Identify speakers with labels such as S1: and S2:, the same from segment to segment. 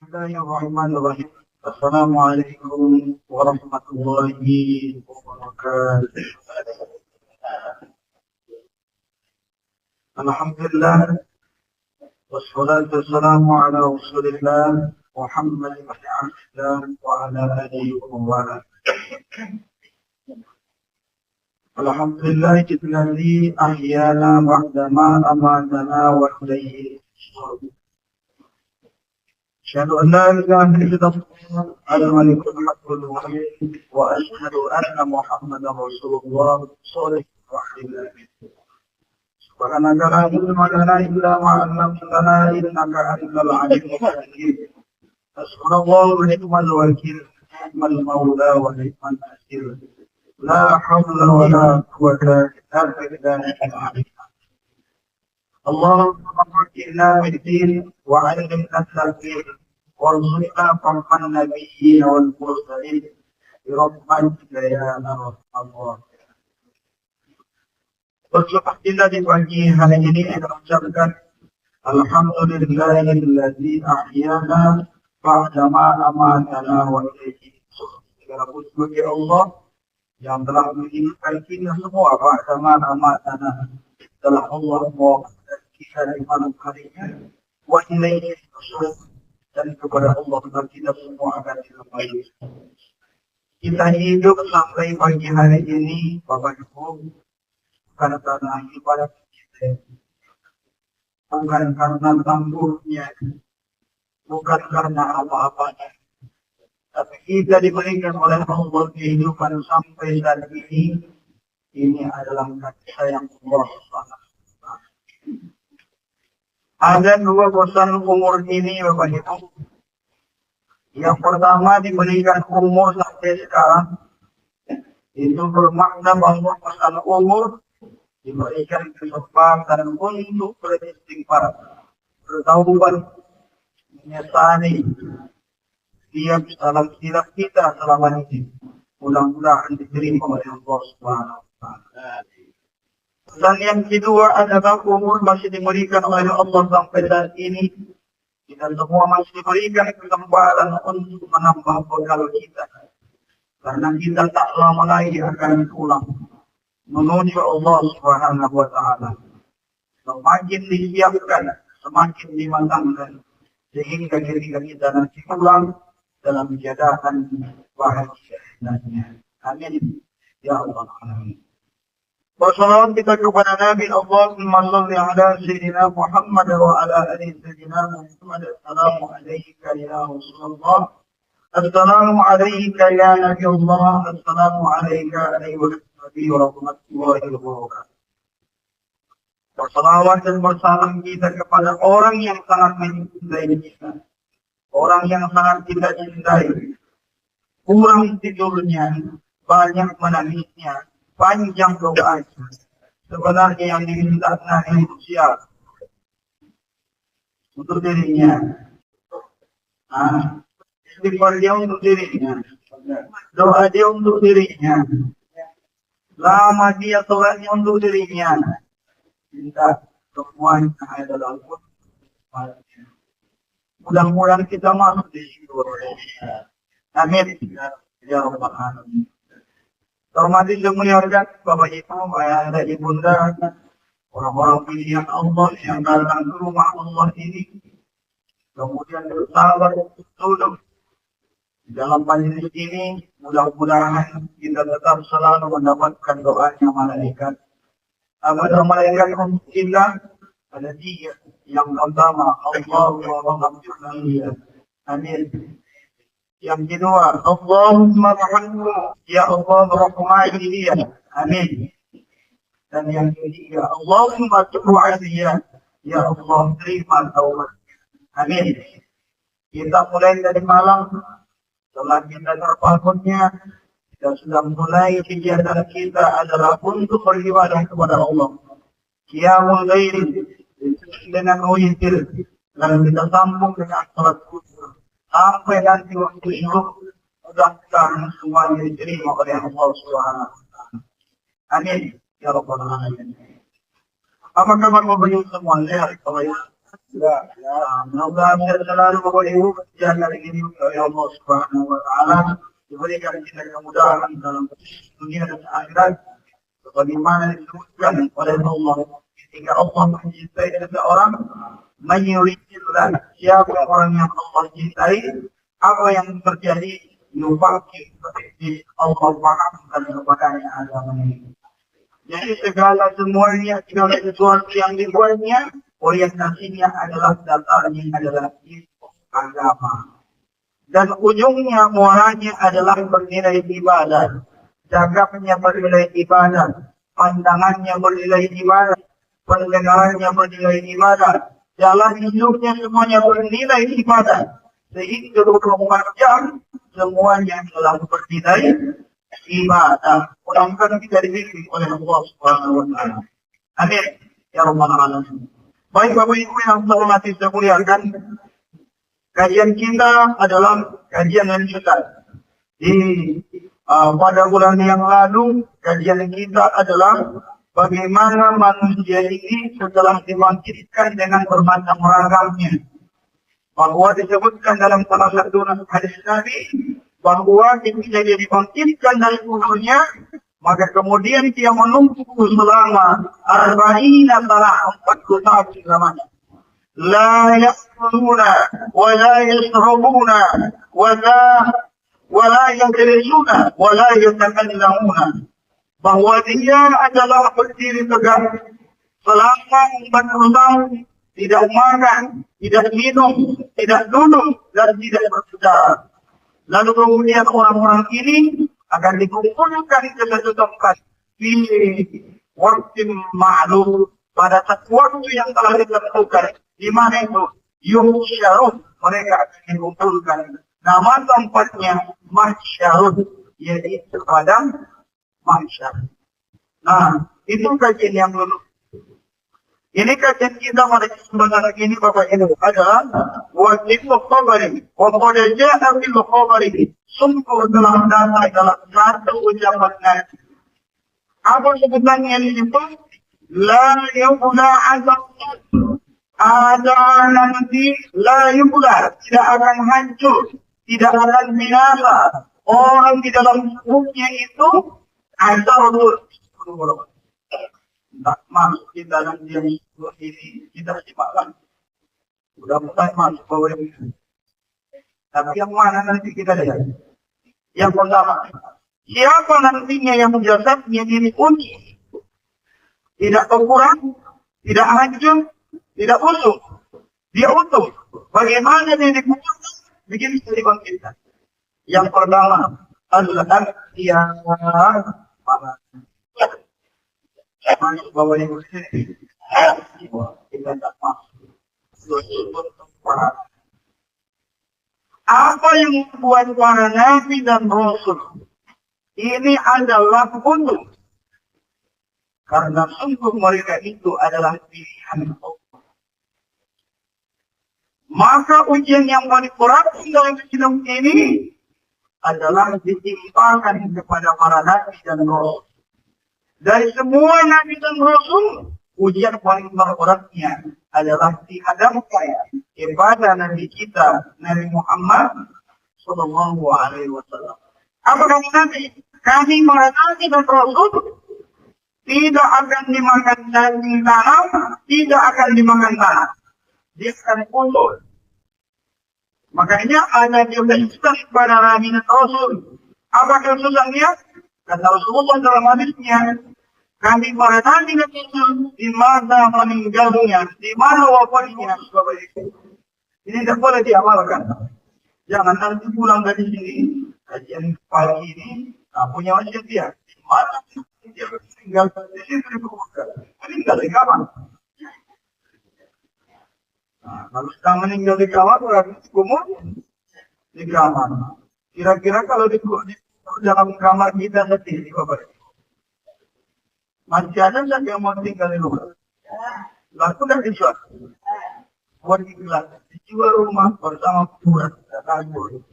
S1: Bismillahirrahmanirrahim. Assalamualaikum warahmatullahi wabarakatuh. Alhamdulillah wassalatu wassalamu ala Rasulillah Muhammad bin Abdullah wa ala alihi wa wala. Alhamdulillah alladzi ahyana ba'dama amatana wa ilayhi nusyur. أشهد أن لا إله إلا الله الملك الحق الوحيد وأشهد أن محمدا رسول الله صلى الله عليه وسلم. سبحانك لا علم لنا إلا ما علمتنا إنك أنت العليم الحكيم. حسبنا الله ونعم الوكيل نعم المولى ونعم النصير. لا حول ولا قوة إلا بالله العلي. اللهم فقهنا في الدين وعلمنا التأويل وارزقنا فهم النبيين والمرسلين برحمتك يا ارحم الراحمين. Bersyukur kita di pagi hari ini kita ucapkan Alhamdulillahilladzi ahyana ba'dama amatana wa ilayhi nusyur. Segala puji bagi Allah yang telah menghidupkan kita semua ba'dama amatana. Telah Allah mewafakkan kita di malam harinya wa ilayhi nusyur. Dan kepada Allah kita semua akan kembali. Kita hidup sampai pagi hari ini, Bapak Ibu, bukan karena ibadat kita, bukan karena tamburnya, bukan karena apa-apanya, tapi kita diberikan oleh Allah kehidupan sampai saat ini. Ini adalah kasih sayang Allah SWT. Ada dua bosan umur ini, Bapak Ibu. Yang pertama diberikan umur sampai sekarang. Itu bermakna bahwa bosan umur diberikan kesempatan untuk beristighfar, bertaubat, menyesali setiap salah silap kita selama ini. Mudah-mudahan diterima oleh Allah Subhanahu wa Ta'ala. Dan yang kedua adalah umur masih diberikan oleh Allah sampai saat ini. Kita semua masih diberikan kesempatan untuk menambah bekal kita. Karena kita tak lama lagi akan pulang menuju Allah Subhanahu wa Ta'ala. Semakin disiapkan, semakin dimatangkan, sehingga ketika kita nanti pulang dalam keadaan bahagia. Amin. Ya Allah. Amin. Wassalatu kita kepada Nabi Allahumma salli ala Sayyidina Muhammad wa ala ali Sayyidina Muhammad. Assalamu alayka ya Rasulullah. Assalamu alayka ya Nabi Allah. Assalamu alayka ayuhal Nabi wa rahmatullahi wa barakatuh. Wassalawat dan wassalam kita kepada orang yang sangat mencintai kita, orang yang sangat kita cintai. Kurang tidurnya, banyak menangisnya, panjang doanya. Sebenarnya yang diminta manusia untuk dirinya, istighfar dia untuk dirinya, doa dia untuk dirinya, lama dia sholatnya untuk dirinya. Minta semuanya adalah untuk mudah-mudahan kita masuk di situ. Amin. Ya Rabbal Alamin. Hormati dan muliakan Bapak Ibu, Ayah dan Ibunda, orang-orang pilihan Allah yang datang ke rumah Allah ini, kemudian bersabar untuk duduk di dalam majelis ini. Mudah-mudahan kita tetap selalu mendapatkan doanya malaikat. Amal malaikat kita ada tiga. Yang pertama, Allahumma rahmatullah. Amin. Yang kedua, Allahumma rahmathu, ya Allah rahmati dia. Amin. Dan yang ketiga, Allahumma tubu alaiya, ya Allah terima taubat. Amin. Kita mulai dari malam, setelah kita terbangunnya, kita sudah mulai kegiatan kita adalah untuk beribadah kepada Allah. Qiyamul lail dengan witir, dan kita sambung dengan salat subuh. Sampai nanti waktu itu mudah-mudahan semuanya diterima oleh Allah Subhanahu wa Ta'ala. Amin. Ya Rabbal Alamin. Apa kabar Bapak Ibu semua? Sehat, Bapak Ibu? Mudah-mudahan selalu membawa kerjaan kali ini oleh Allah Subhanahu wa Ta'ala, diberikan kita kemudahan dalam dunia dan akhirat, sebagaimana disebutkan oleh Allah ketika Allah mencintai seseorang, menyuruhlah siapa orang yang Allah cintai, apa yang terjadi yufaki seperti Allah fahamkan kepadanya agama ini. Jadi segala sesuatu yang dibuatnya, orientasinya adalah dasarnya adalah ilmu agama. Dan ujungnya muaranya adalah bernilai ibadah. Cakapnya bernilai ibadah. Pandangannya bernilai ibadah. Pendengarannya bernilai ibadah. Jalan hidupnya semuanya bernilai ibadah. Sehingga 24 jam semuanya telah bernilai ibadah. Mudah-mudahan kita dibimbing oleh Allah Subhanahu wa Ta'ala. Amin. Ya Rabbal Alamin. Baik Bapak Ibu yang saya hormati saya muliakan, kajian kita adalah kajian yang sesat. Pada bulan yang lalu, kajian kita adalah bagaimana manusia ini setelah dibangkitkan dengan bermacam ragamnya. Bahwa disebutkan dalam salah satu hadis Nabi, bahwa ketika dia dibangkitkan dari kuburnya, maka kemudian dia menumpuk selama 40 tahun lamanya. La ya'kuluna wa la yashrabuna wa la yajlisuna wa la yatakallamuna. Bahwa dia adalah berdiri tegak selama 40 tahun, tidak makan, tidak minum, tidak duduk, dan tidak berbicara. Lalu kemudian orang-orang ini akan dikumpulkan ke satu tempat di waktu ma'lum, pada satu waktu yang telah ditentukan. Di mana itu? Yuhsyarun, mereka akan dikumpulkan. Nama tempatnya Mahsyarun, yaitu padang mahsyar. Nah, itu kajian yang dulu. Ini kajian kita pada kesempatan ini Bapak Ibu adalah wajib khabari. Waqad ja'a fil khabari. Sungguh telah datang dalam satu ucapan Nabi. Apa sebutannya itu? La yubla azab. Ada nanti la yubla, tidak akan hancur, tidak akan binasa. Orang di dalam tubuhnya itu azabul. Tak masuk di dalam diri ini, kita simakkan. Mudah-mudahan masuk bawah ini. Tapi yang mana nanti kita lihat? Yang pertama, siapa nantinya yang jasadnya ini unik, tidak berkurang, tidak hancur, tidak busuk, dia utuh. Bagaimana dia dikumpulkan? Begini bisa dibangkitkan. Yang pertama adalah yang masuk bawah ini. Kita tak masuk. Apa yang membuat para nabi dan rasul ini adalah untuk, karena sungguh mereka itu adalah pilihan Allah. Maka ujian yang paling berat dalam hidup ini adalah ditimpakan kepada para nabi dan rasul. Dari semua nabi dan rasul, ujian paling beratnya adalah dihadapkan kepada Nabi kita, Nabi Muhammad Sallallahu Alaihi Wasallam. Apa kata Nabi? Kami para nabi dan rasul tidak akan dimakan daging tanah, tidak akan dimakan tanah. Dia akan undur. Makanya ada diulaskan pada nabi dan rasul. Apa kesusahannya? Kata Rasulullah dalam hadisnya, kami para nabi dan rasul di mana meninggalnya, di mana wafatnya. Ini tidak boleh diamalkan. Jangan nanti pulang dari sini, kajian pagi ini, punya wajib dia. Di mana dia tinggal di situ di kubur. Meninggal di kamar. Nah, kalau sedang meninggal di kamar, berarti kumur di kamar. Kira-kira kalau di dalam kamar kita sendiri, Bapak, masih ada nggak yang mau tinggal di luar? Lalu sudah dijual. Buat dijual rumah bersama kuburan dan anggur.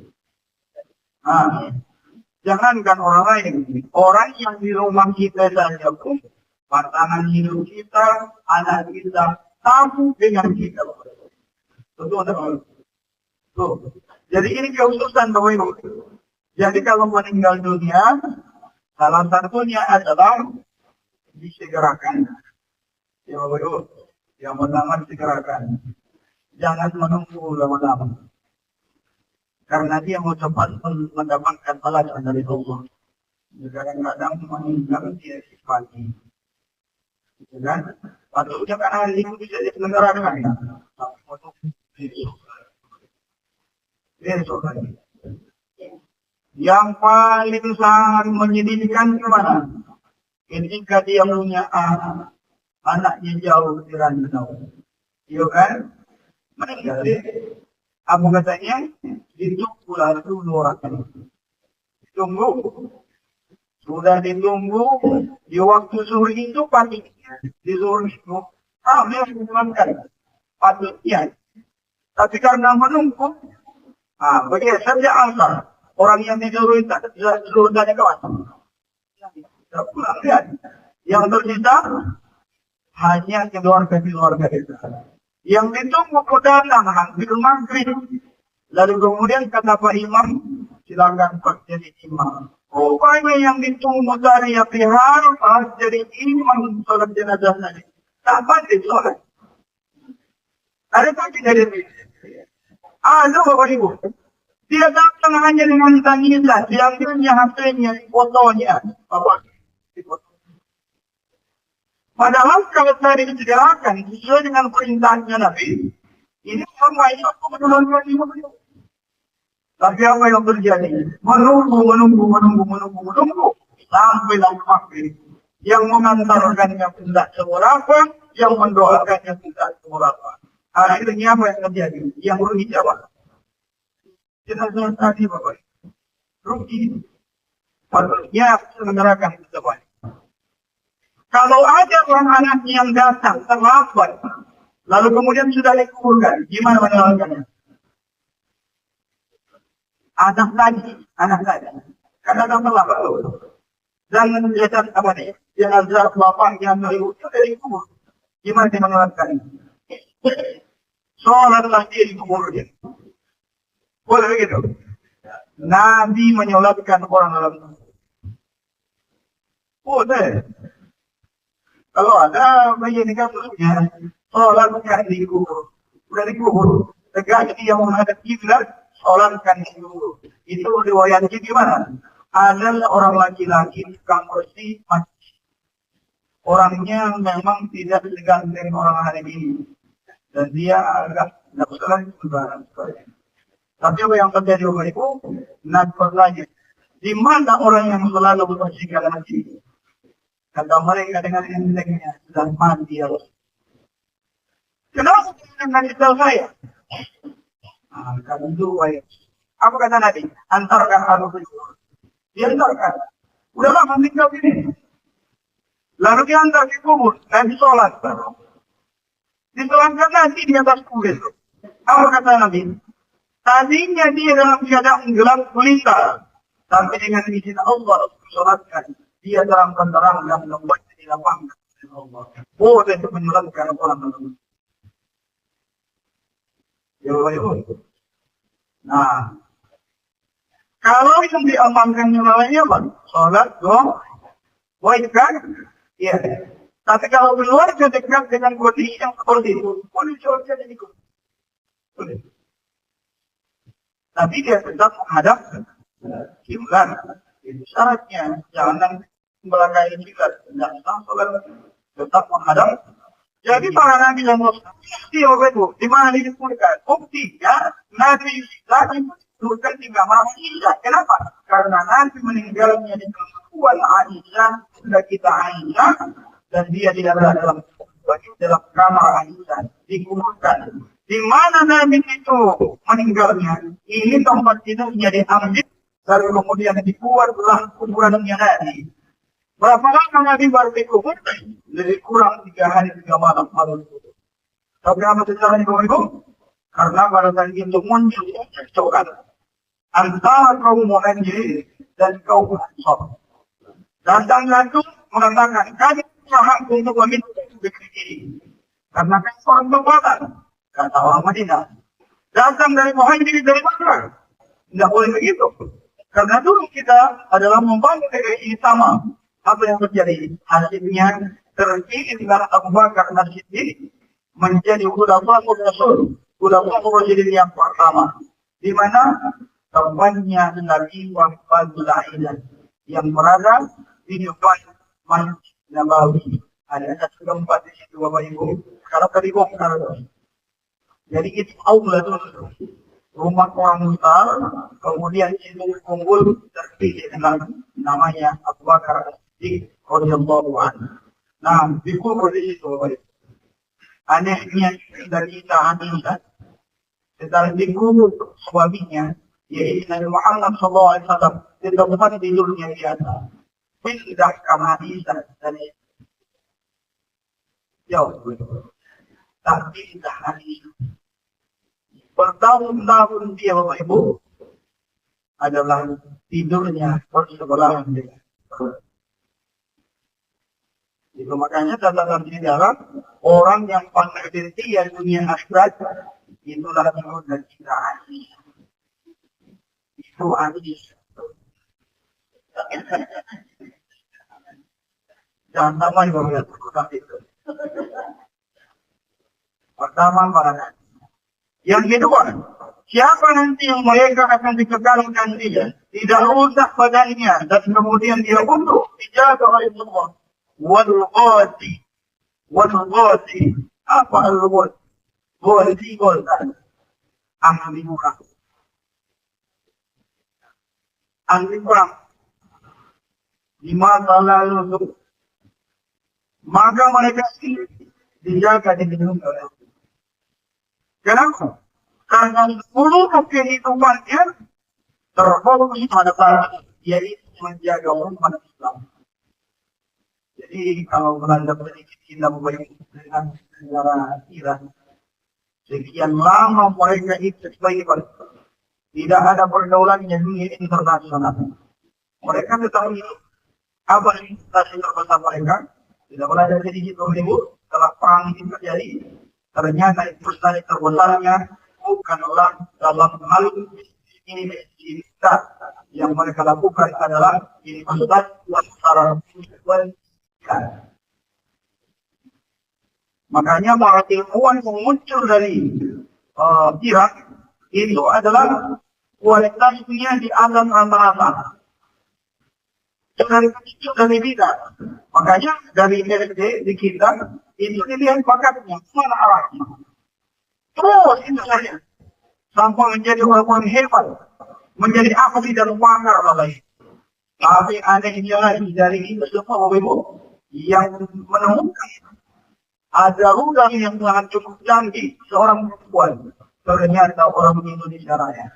S1: Nah, jangankan orang lain, orang yang di rumah kita saja pun, pasangan hidup kita, anak kita, tamu dengan kita. Betul. Tuh. Jadi ini kekhususan Bapak Ibu. Jadi kalau meninggal dunia, salah satunya adalah disegerakan. Ya Bapak Ibu, yang pertama disegerakan. Jangan menunggu lama-lama. Karena dia mau cepat mendapatkan balasan dari Allah. Kadang-kadang meninggal dia pagi. Dan patutnya kan hari itu bisa diselenggarakan. Besok lagi. Yang paling sangat menyedihkan kemana? Ketika dia punya anak, anaknya jauh di rantau. Iya kan? Meninggal dia. Apa katanya? Ditunggu dulu orang. Tunggu. Sudah ditunggu. Di waktu zuhur itu paginya. Di zuhur itu. Dia mengumpulkan. Patutnya. Tapi karena menunggu. Bergeser dia asal. Orang yang disuruh itu. Disuruh tanya kawan. Tidak pulang lihat. Yang tersisa. Hanya keluarga-keluarga itu. Yang ditunggu kedatangan hampir maghrib. Lalu kemudian kata Pak Imam, silakan Pak jadi imam. Rupanya yang ditunggu dari api harus jadi imam sholat jenazah tadi. Tak pandai sholat. Ada tak dari ini? Bapak Ibu. Dia datang hanya dengan tangisan. Diambilnya HP-nya, fotonya. Bapak. Padahal kalau tadi disegerakan sesuai dengan perintahnya Nabi, ini semua ini aku menurunkan ini. Tapi apa yang terjadi? Menunggu sampai lama maghrib. Yang mengantarkannya tidak seberapa, yang mendoakannya tidak seberapa. Akhirnya apa yang terjadi? Yang rugi siapa? Jenazah tadi Bapak. Rugi. Patutnya selenggarakan kita. Kalau ada orang anaknya yang datang terlambat, lalu kemudian sudah dikuburkan, gimana menyelamatkannya? Anak lagi. Karena datang terlambat. Jangan lihat apa nih? Jenazah bapak yang sudah dikubur. Gimana dia menyelamatkannya? Sholat lagi dikubur dia. Boleh begitu? Nabi menyolatkan orang dalam. Boleh. Kalau ada begini kan sebelumnya, sholatkan di kubur. Sudah dikubur. Tegak dia menghadap kiblat, sholatkan di kubur. Itu riwayatnya gimana? Ada orang laki-laki tukang bersih masjid. Orangnya memang tidak seganteng orang hari ini. Dan dia agak tidak salah sembarangan. Tapi apa yang terjadi Bapak Ibu? Nabi bertanya, di mana orang yang selalu membersihkan masjid? Kata mereka dengan entengnya sudah mati ya Allah. Kenapa dengan kita saya? Karena itu baik. Apa kata Nabi? Antarkan aku ke kubur. Dia antarkan. Udahlah meninggal ini. Lalu dia antar ke kubur. Nabi sholat. Disolatkan nanti di atas kubur. Apa kata Nabi? Tadinya dia dalam keadaan gelap gulita. Tapi dengan izin Allah sholatkan. Dia terang-terang dan membuatnya di lapangan Allah. Boleh untuk menyelamatkan orang tersebut. Ya Bapak. Nah, kalau yang diamalkan namanya apa? Sholat, doa, baik kan? Iya. Tapi kalau keluar dekat dengan kondisi yang seperti itu, boleh sholatnya jadi ikut. Boleh. Tapi dia tetap menghadap kiblat. Itu syaratnya. Jangan belakang kiblat. Tidak sah sholat. Tetap menghadap. Jadi para nabi yang mesti itu di mana disebutkan? Bukti ya. Nabi lagi disebutkan di kamar Aisyah. Kenapa? Karena Nabi meninggalnya di kemampuan Aisyah sudah kita Aisyah dan dia tidak berada dalam kamar Aisyah dikuburkan. Di mana Nabi itu meninggalnya? Ini tempat tidurnya diambil lalu kemudian dibuat belah kuburannya Nabi. Berapa lama Nabi baru dikubur? Jadi kurang 3 hari 3 malam baru dikubur. Tapi apa sejarahnya Bapak Ibu? Karena pada saat itu muncul cekcokan antara kaum Muhajirin dan kaum Ansar. Datang langsung mengatakan, kami berhak untuk meminta begini. Karena kan orang berbuatan. Kata orang Madinah, Datang dari muhajirin dari mana? Tidak boleh begitu. Karena dulu kita adalah membangun negeri ini sama. Apa yang terjadi? Hasilnya terpilih dengan Abu Bakar dan Siddiq menjadi khulafaur Rasul, khulafaur Rasul yang pertama. Di mana tempatnya Nabi Muhammad yang berada di depan Masjid Nabawi. Ada satu tempat di situ Bapak Ibu. Kalau tadi bongkar. Jadi itu aula dulu. Rumah orang besar, kemudian itu kumpul terpilih dengan namanya Abu Bakar As-Siddiq radhiyallahu anhu. Nah, dikubur di situ. Anehnya dari Aisyah, setelah dikubur suaminya, yaitu Nabi Muhammad SAW, di tempat tidurnya biasa. Pindah kamar Aisyah dari jauh. Tak pindah Aisyah. Bertahun-tahun dia Bapak Ibu adalah tidurnya bersebelahan dengan itu. Makanya dalam sejarah orang yang paling setia dunia akhirat itulah Nabi dan kita Aisyah. Itu Aisyah. Jangan sama juga itu. Pertama para. Yang kedua, siapa nanti yang mereka akan dikekalkan dia, tidak rusak badannya, dan kemudian dia untuk dijaga oleh Allah. Wal-ghati. Apa al-ghati? Ghati goldan. Ahli murah. Ahli perang. Di masa lalu, maka mereka ini dijaga di lindungi oleh Allah. Kenapa? Karena seluruh kehidupannya terfokus pada para yaitu menjaga umat Islam. Jadi kalau Belanda sedikit kita membayangkan dengan negara Iran, sekian lama mereka itu sebagai tidak ada pergaulan yang internasional. Mereka tetap hidup. Apa investasi terbesar mereka? Tidak pernah ada sedikit ribu setelah perang itu terjadi. Ternyata investasi terbesarnya bukanlah dalam hal ini kita yang mereka lakukan adalah investasi secara pendidikan. Makanya para ilmuwan yang muncul dari Irak itu adalah kualitasnya di atas rata-rata. Dari kita. Makanya dari SD di kita itu dilihat bakatnya, mana arahnya. Terus itu saja. Sampai menjadi orang-orang hebat. Menjadi ahli dalam pakar lagi. Tapi anehnya lagi dari itu semua Ibu yang menemukan ada rudal yang sangat cukup canggih seorang perempuan. Ternyata orang Indonesia Raya.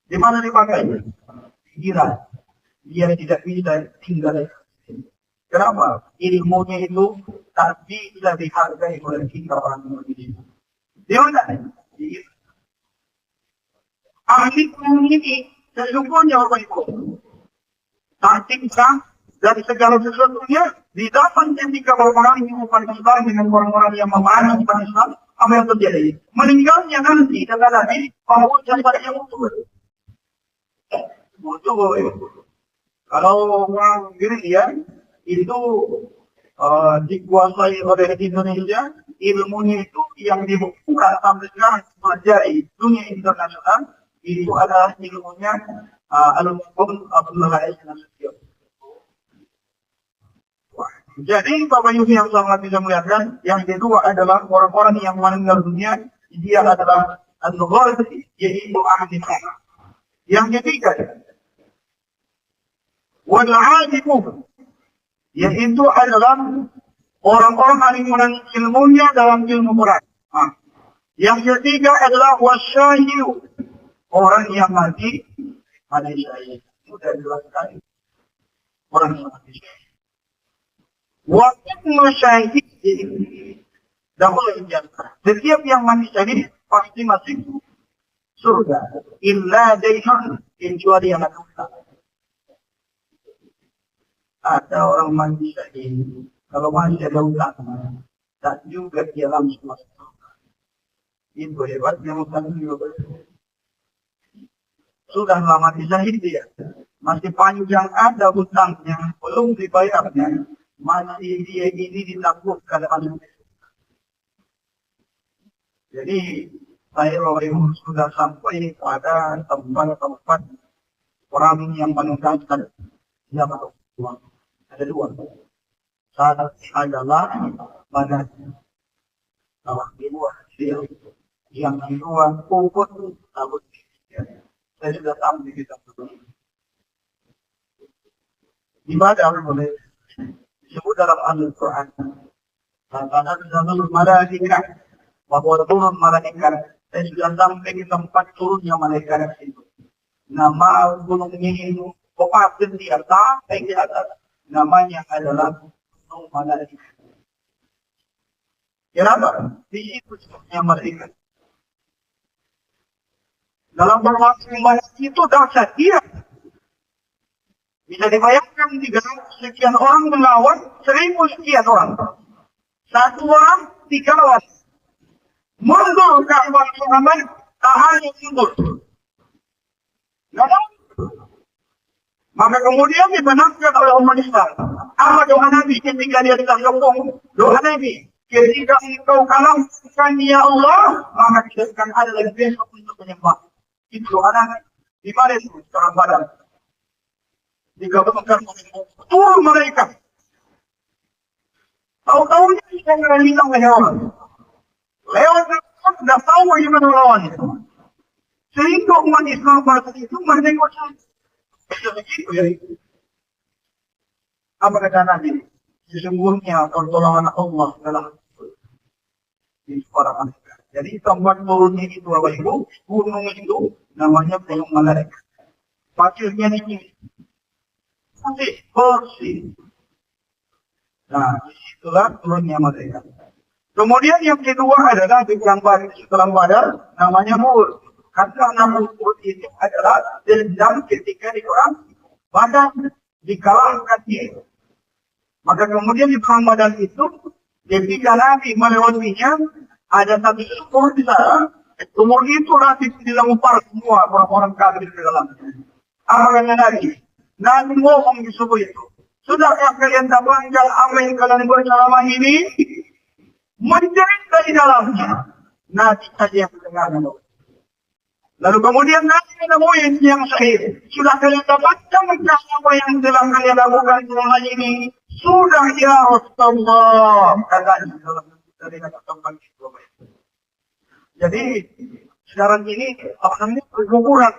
S1: Di mana dipakai? Gila. Dia tidak bisa tinggal. Kenapa? Ilmunya itu tak bisa dihargai oleh kita orang Indonesia. Dia mana? Ahli ini sesungguhnya orang itu tak bisa dari segala sesuatunya didapat ketika orang-orang yang Islam dengan orang-orang yang memahami Islam. Apa yang terjadi? Meninggalnya nanti dengan Nabi bahwa jasad yang utuh. Kalau orang Gereja itu dikuasai oleh Indonesia, ilmunya itu yang dibuka sampai sekarang pelajari dunia internasional itu adalah ilmunya Al-Muqam Abdullah Al-Nasution. Jadi Bapak Ibu yang sangat bisa melihatkan, yang kedua adalah orang-orang yang meninggal dunia, dia adalah Al-Ghazi, yaitu ahli sana. Yang ketiga, wal-'alimu, yaitu adalah orang-orang yang ilmunya dalam ilmu Quran. Yang ketiga adalah wasyahidu, orang yang mati pada syahid. Sudah jelaskan orang yang mati syahid. Waktu syahid dahulu jannah. Setiap yang mati syahid pasti masuk surga. Illa daihan, kecuali yang ada. Ada orang mati syahid. Kalau masih ada utang, tak juga dia langsung masuk. Itu hebatnya hutang juga. Sudah lama disahid dia. Masih panjang ada hutangnya, belum dibayarnya. Masih dia ini ditakutkan masuk. Jadi saya sudah sampai pada tempat-tempat orang yang meninggalkan dia masuk uang. Ada dua. Satu adalah pada awak kedua yang kedua puput tabut. Saya sudah tahu di kitab itu. Di mana boleh disebut dalam Al-Quran. Karena dalam malaikat, bahwa turun malaikat. Saya sudah sampai di tempat turunnya malaikat itu. Nama gunungnya itu, pokoknya dia sampai di atas. Namanya adalah gunung malaikat. Kenapa? Di situ sebabnya malaikat. Dalam berwaktu itu dahsyat dia. Bisa dibayangkan 300 sekian orang melawan 1000 sekian orang. Satu orang dikawal. Mundur Ka'bah Muhammad, tahannya mundur. Maka kemudian dibenarkan oleh umat Islam. Apa doa Nabi ketika dia tergabung? Doa Nabi, ketika engkau kalahkan ya Allah, maka tidak akan ada lagi besok untuk menyembah. Itu doa Nabi. Di mana itu? Sekarang Badar. Digabungkan turun mereka. Tahu-tahunya kita nggak hilang lewat. Lewat sudah tahu bagaimana lawannya. Sehingga umat Islam pada itu bernegosiasi. Bisa begitu ya. Apa kata Nabi? Sesungguhnya pertolongan Allah dalam di para manusia. Jadi tempat turunnya itu apa itu? Gunung itu namanya Gunung Malaikat. Pasirnya ini bersih. Nah, itulah turunnya mereka. Kemudian yang kedua adalah yang setelah Badar, namanya Uhud. Karena nama Uhud itu adalah dendam ketika di perang Badar dikalahkan dia. Maka kemudian di perang Badar itu, ketika Nabi melewatinya, ada satu sumur di sana. Sumur itu nanti dilempar semua orang-orang kafir di dalamnya. Apa kata Nabi? Nabi ngomong di subuh itu. Sudahkah kalian dapatkan apa yang kalian buat selama ini? Menjerit dari dalamnya. Nabi saja yang mendengarkan. Lalu kemudian Nabi menemuin yang sahih. Sudah kalian dapatkan apa yang telah kalian lakukan selama ini? Sudah ya Rasulullah. Katanya dalam dari kata-kata itu. Jadi sekarang ini akan berguguran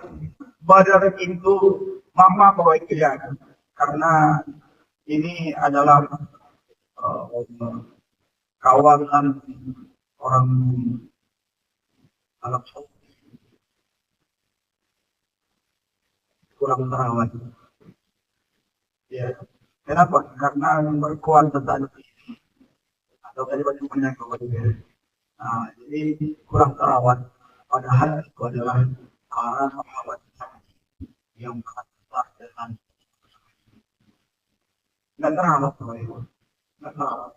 S1: Badar itu mama bahwa itu ya, karena ini adalah kawasan orang Arab Saudi kurang terawat. Ya, kenapa? Karena yang berkuasa tadi atau tadi banyak penyakit. Nah, jadi kurang terawat. Padahal itu adalah para sahabat yang berkata dengan nggak terawat, nggak terawat.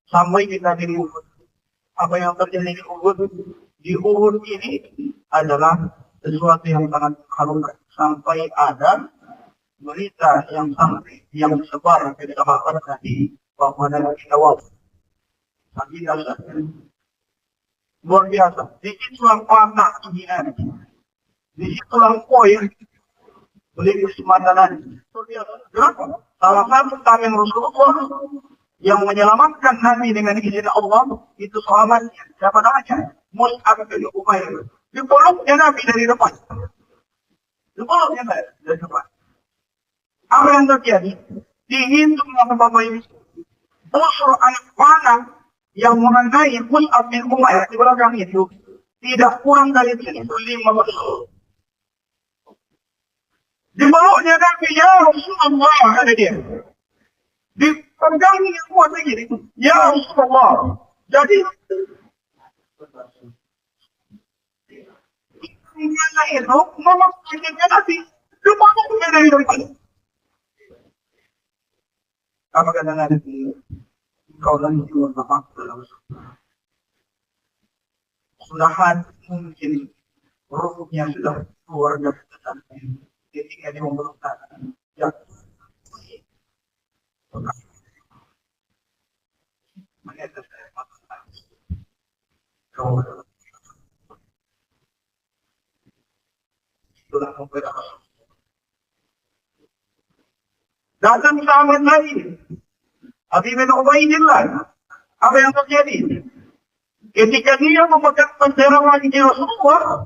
S1: Sampai kita di Uhud, apa yang terjadi di Uhud ini adalah sesuatu yang sangat mengharukan. Sampai ada berita yang sampai yang disebar ke sahabat tadi bahwa Nabi wafat. Lagi dasar luar biasa. Di situlah panah ini. Di situlah poin beli kesempatan. Kenapa? Salah satu tamen Rasulullah yang menyelamatkan Nabi dengan izin Allah itu sahabatnya. Siapa namanya? Mus'ab bin Umair. Dipeluknya Nabi dari depan. Dipeluknya dari depan. Apa yang terjadi? Dihitung oleh Bapak Ibu. Musuh anak panah yang mengenai Mus'ab bin Umair di belakang itu tidak kurang dari 5 musuh. Dipeluknya Nabi, ya Rasulullah, kata dia. Dipegangnya kuat begini, ya Rasulullah. Jadi, mana itu, memakai Nabi, dipeluknya dari depan. Apa kata Nabi? Kau dan jiwa bapak dalam sudahan mungkin ruhnya sudah keluar dari pesantren ketika dia memelukkan yang menetap sudah membedakan. Datang sahabat lain, Abi bin Ubaidillah. Apa yang terjadi? Ketika dia memegang bendera wajib Rasulullah,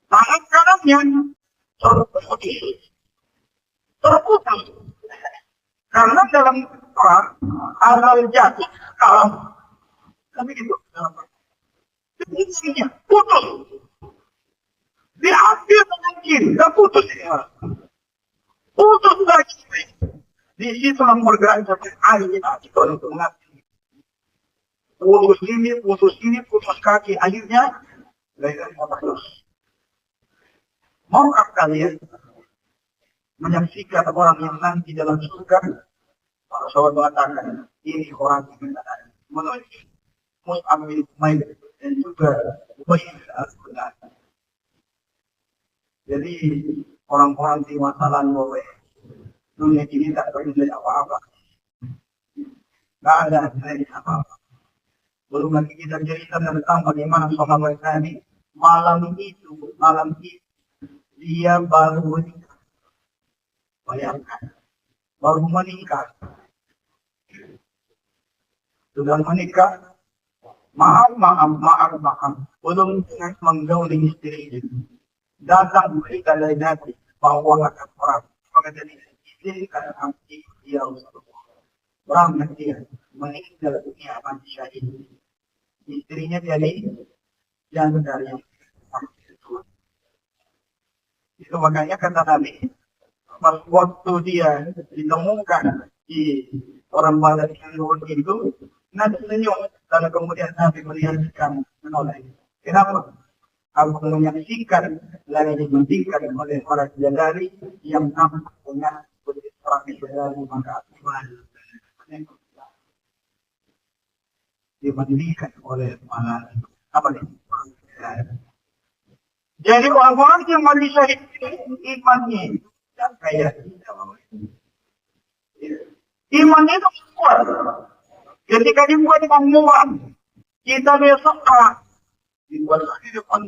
S1: tangan kanannya terputus. Karena dalam perang, asal jatuh kalah. Tapi gitu. Jadi putus. Diambil dengan kiri, tak putus ya. Putus lagi. Di situ bergerak sampai air untuk mengapi. Putus ini, putus kaki. Akhirnya, leher terus. Maukah kalian menyaksikan orang yang nanti dalam surga? Para sahabat mengatakan, ini orang yang menuju Mus'ab bin Umair dan juga Ubay bin Al-Quran. Jadi orang-orang di masa lalu dunia ini tak bernilai apa-apa. Tak ada nilai apa-apa. Belum lagi kita cerita tentang bagaimana sahabat tadi malam itu dia baru menikah. Bayangkan, baru menikah. Sudah menikah, maaf. Belum menggauli istri itu. Datang berita dari Nabi bahwa akan perang. Maka dari istri kata Nabi, ya Rasulullah, perang nanti meninggal dunia mati syahid. Istrinya jadi jangan dari yang itu makanya kata Nabi, waktu dia ditemukan di orang balas itu, Nabi senyum dan kemudian Nabi melihat kamu menolak. Kenapa? Aku menyaksikan lagi dibandingkan oleh para bidadari yang nampak dengan para bidadari maka dibandingkan oleh para apa nih? Jadi orang-orang yang mati syahid imannya dan kayak imannya itu kuat. Ketika dibuat pengumuman, kita besok dibuat di depan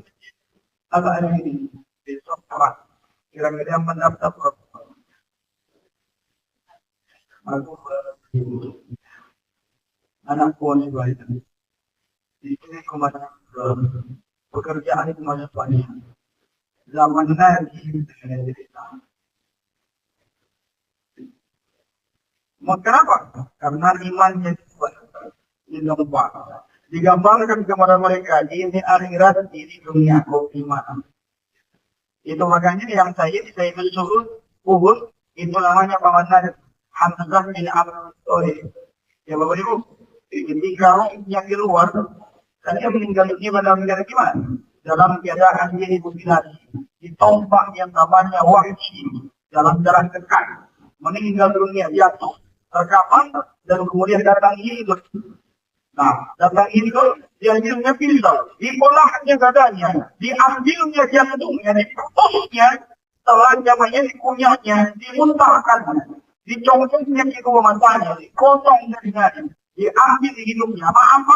S1: agak ada ini besok perang kira-kira mendaftar anak pun juga itu di sini kemana pekerjaan itu masih banyak zaman nanti kenapa? Karena imannya kuat dilempak digambarkan kepada mereka ini akhirat ini dunia iman. Itu makanya yang saya suruh Uhud itu namanya pamannya Hamzah bin Abdul Thalib. Ya Bapak Ibu, ketika rohnya keluar, dan dia meninggal dunia pada negara gimana? Dalam keadaan dia dimutilasi, ditombak yang namanya Wahsy dalam jalan dekat, meninggal dunia jatuh terkapar dan kemudian datang hidup. Nah, datang itu diambilnya pisau, dipolahnya dadanya, diambilnya jantungnya, diputusnya, setelah jamanya dikunyahnya, dimuntahkan, dicongkoknya ke kedua matanya, dipotong jarinya, diambil hidungnya, maaf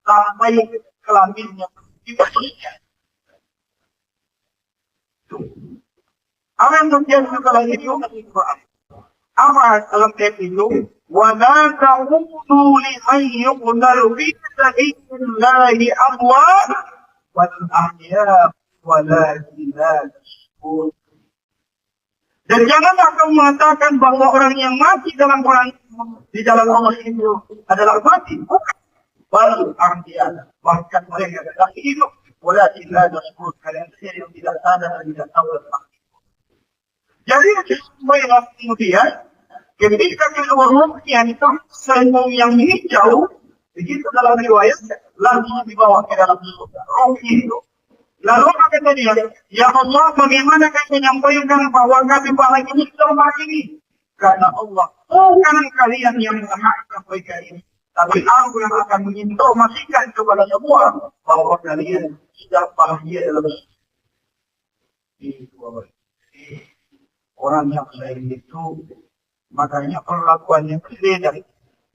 S1: sampai kelaminnya, diputusnya. Apa yang terjadi setelah itu? Apa dalam ayat itu? وَلَا تَعُودُوا لِمَنْ يُقْتَلُ فِي سَبِيلِ اللَّهِ أَمْوَاتٌ بَلْ أَحْيَاءٌ وَلَكِنْ لَا تَشْعُرُونَ. Dan janganlah kamu mengatakan bahwa orang yang mati dalam perang di jalan Allah itu adalah mati. Bukan. Baru ahya, bahkan mereka adalah hidup. Walakin la tashkur, kalian sendiri yang tidak sadar dan tidak tahu tentang itu. Jadi kemudian ketika kedua rohnya itu senyum yang hijau, begitu dalam riwayat langsung dibawa ke dalam surga. Roh itu. Lalu kata dia, ya Allah, bagaimana kami menyampaikan bahwa kami paling ini sudah mati ini? Karena Allah, bukan kalian yang berhak menyampaikan ini. Tapi aku yang akan menginformasikan kepada semua bahwa kalian sudah bahagia dalam itu. Orang yang saya itu makanya perlakuannya berbeda.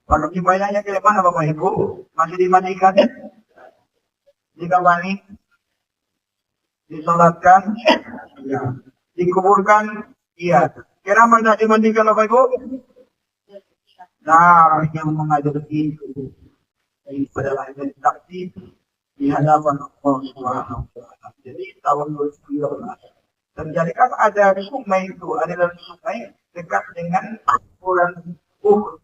S1: Kalau dibayarnya ke mana Bapak Ibu? Masih dimandikan? Dikawani? Disolatkan? Ya. Dikuburkan? Iya. Kira mana dimandikan Bapak Ibu? Nah, yang mengajar itu adalah jadi saksi di hadapan Allah Subhanahu wa Ta'ala. Jadi tahun 2012 terjadi kan ada sungai itu, ada sungai dekat dengan bulan Uhud.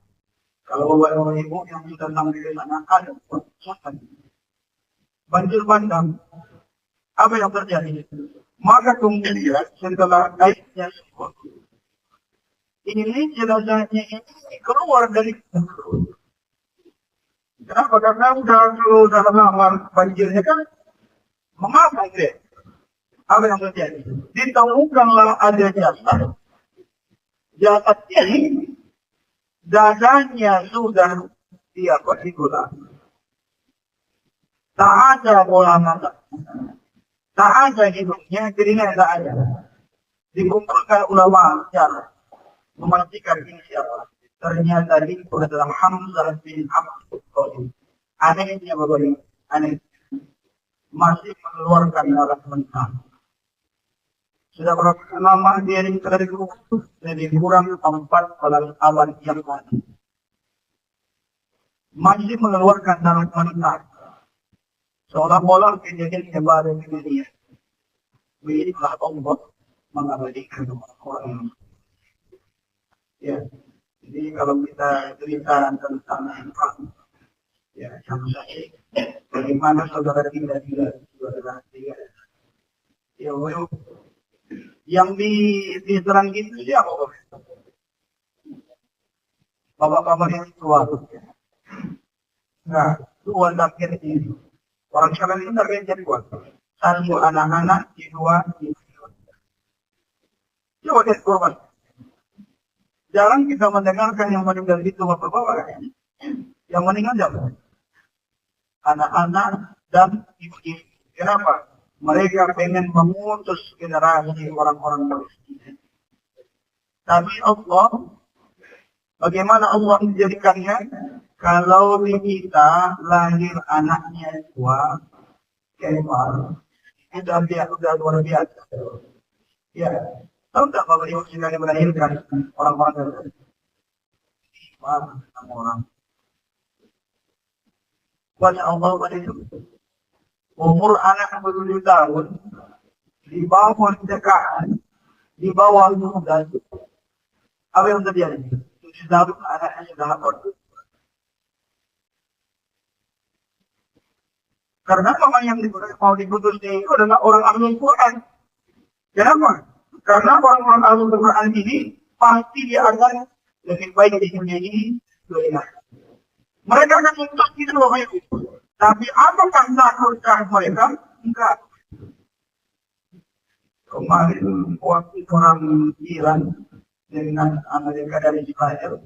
S1: Kalau bapak ibu yang sudah sampai ke sana ada banjir bandang. Apa yang terjadi? Maka kemudian setelah airnya surut, ini jenazahnya ini keluar dari kubur. Kenapa? Karena udah lama banjirnya kan mengapa deh? Apa yang terjadi? Ditemukanlah ada jasad. Jasad ini dadanya sudah digunakan. Tak ada bola mata. Tak ada hidungnya, telinga tak ada. Dikumpulkan ulama sejarah memastikan ini siapa. Ternyata itu adalah Hamzah bin Abdul Qasim. Anehnya Bapak, aneh. Masih mengeluarkan darah mentah. Sudah berapa lama dia dari kubur? Jadi kurang 4 awan yang lalu. Masih mengeluarkan darah mentah. Seolah-olah kejadian baru di dunia. Begitulah Allah mengabadikan orang. Ya, jadi kalau kita cerita tentang ya, sama saya, bagaimana saudara tidak saudara tidak. Ya, yang diterang gitu siapa? Bapak-bapak yang tua. Nah, tua takdir ini. Orang sekarang ini takdir jadi tua. Satu anak-anak, dua. Coba lihat korban. Jarang kita mendengarkan yang meninggal itu bapak-bapak. Yang meninggal siapa? Anak-anak dan ibu-ibu. Kenapa? Mereka pengen memutus generasi orang-orang Palestina. Tapi Allah, bagaimana Allah menjadikannya? Kalau kita lahir anaknya tua, kemar, itu udah luar biasa. Ya, tahu tak kalau Ibu sekali melahirkan orang-orang Palestina? Orang. Banyak Allah pada itu. Umur anak 7 tahun, di bawah dekat, di bawah muda, apa yang terjadi? 7 tahun anaknya sudah lapor. Karena orang yang mau diputus itu adalah orang ahli Quran. Kenapa? Karena orang-orang ahli Quran ini pasti dia akan lebih baik di dunia ini. Mereka akan untuk itu loh. Tapi apakah nakutkah mereka? Enggak. Kemarin waktu orang Iran dengan Amerika dari Israel,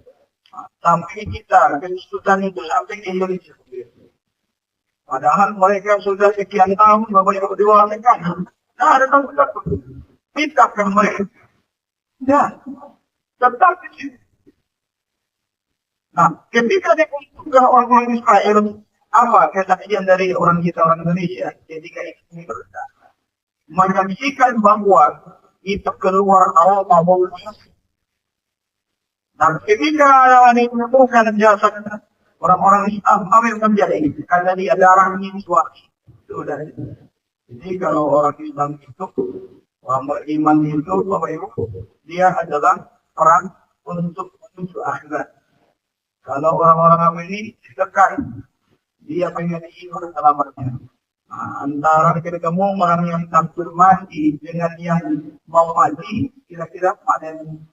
S1: sampai kita kesulitan itu sampai ke Indonesia. Padahal mereka sudah sekian tahun beberapa diwakilkan. Nah, ada takut. Mintakan mereka. Ya, tetap di sini. Nah, ketika dikumpulkan orang-orang Israel, apa kesaksian dari orang kita orang Indonesia ketika itu berkata menyaksikan bahwa itu keluar awal bau. Dan ketika ditemukan jasad orang-orang Islam, apa yang terjadi? Karena dia darahnya suami. Sudah. Jadi kalau orang Islam itu, orang beriman itu, Bapak Ibu, dia adalah perang untuk menuju akhirat. Kalau orang-orang ini ditekan, dia pengen iman selamatnya. Nah, antara ketemu orang yang takut mati dengan yang mau mati, kira-kira mana yang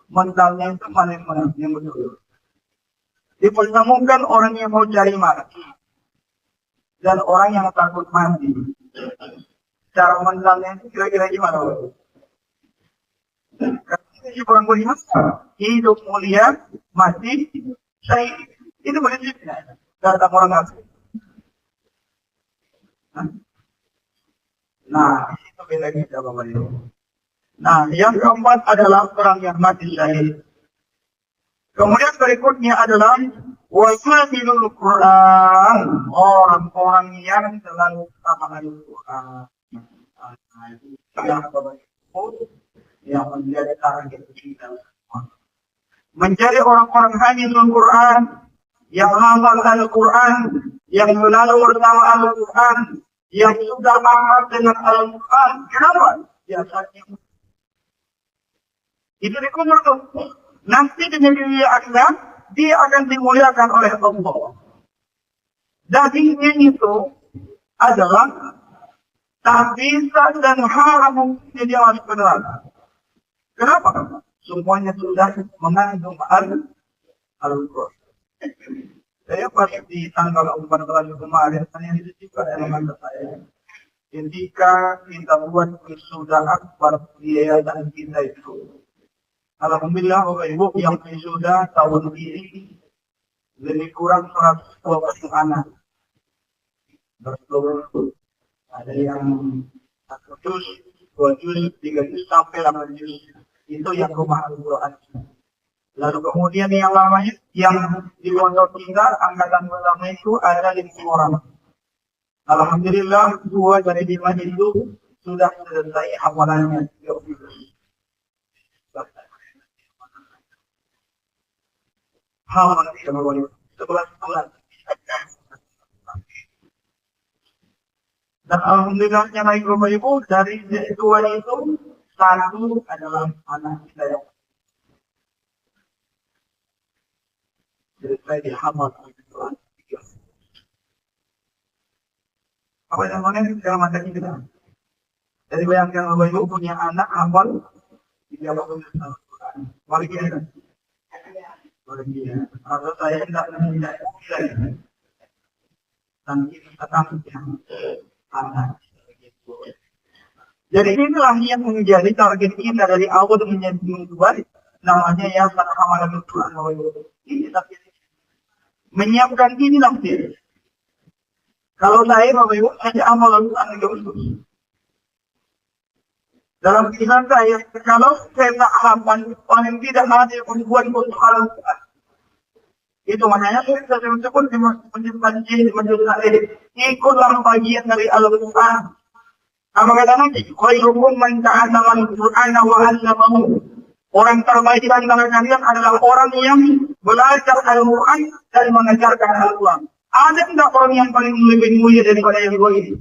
S1: mentalnya itu mana yang betul. Dipertemukan orang yang mau cari mati dan orang yang takut mati. Cara mentalnya itu kira-kira gimana? Karena orang beriman hidup mulia, mati Saya itu prinsipnya. Datang orang asing. Nah, itu beda kita Bapak Ibu. Nah, yang keempat adalah orang yang mati syahid. Kemudian berikutnya adalah wasilul Quran, orang-orang yang selalu menghafal Quran. Yang menjadi target kita. Menjadi orang-orang hafizul Quran, yang hafal Al-Quran, yang selalu bersama Al-Quran, yang sudah amat dengan Al-Quran. Kenapa? Biasanya itu dikubur tuh. Nanti di negeri akhirat dia akan dimuliakan oleh Allah. Dagingnya itu adalah tak bisa dan haram dia masuk ke neraka. Kenapa? Semuanya sudah mengandung Al-Quran. Saya pas di tanggal 14 kemarin, itu juga dalam mata saya. Ketika kita buat wisuda akbar di yayasan kita itu, alhamdulillah Bapak Ibu yang wisuda tahun ini lebih kurang 120 anak. Berseluruh ada yang 1 juz, 2 juz, 3 juz sampai 8 juz. Itu yang rumah Al-Quran. Lalu kemudian yang lamanya, yang di pondok kita, angkatan pertama itu ada 5 orang. Alhamdulillah, 2 dari 5 itu sudah selesai hafalannya. Hafalan 11 bulan. Dan alhamdulillahnya naik Bapak Ibu, dari 2 itu, 1 adalah anak kita yang jadi hafal Al-Quran. Apa yang namanya dalam mata kita? Jadi bayangkan Bapak Ibu punya anak hafal 30 Al-Quran. Bahagia. Bahagia. Kalau saya tidak bisa. Dan kita takut yang anak. Jadi inilah yang menjadi target kita dari awal menjadi mingguan. Namanya Yayasan Hamalan Al-Quran. Ini target. Menyiapkan ini nanti. Kalau saya Bapak Ibu hanya amal Al-Quran khusus. Dalam pikiran saya, kalau saya tak hafal, paling tidak ada yang membuat untuk Al-Quran. Itu maknanya saya sebut ikutlah bagian dari Al-Quran. Apa kata nanti? Khairukum man ta'allama Al-Quran wa 'allamahu. Orang terbaik di antara kalian adalah orang yang belajar Al-Quran dan mengajarkan Al-Quran. Ada tidak orang yang paling lebih mulia daripada yang dua ini?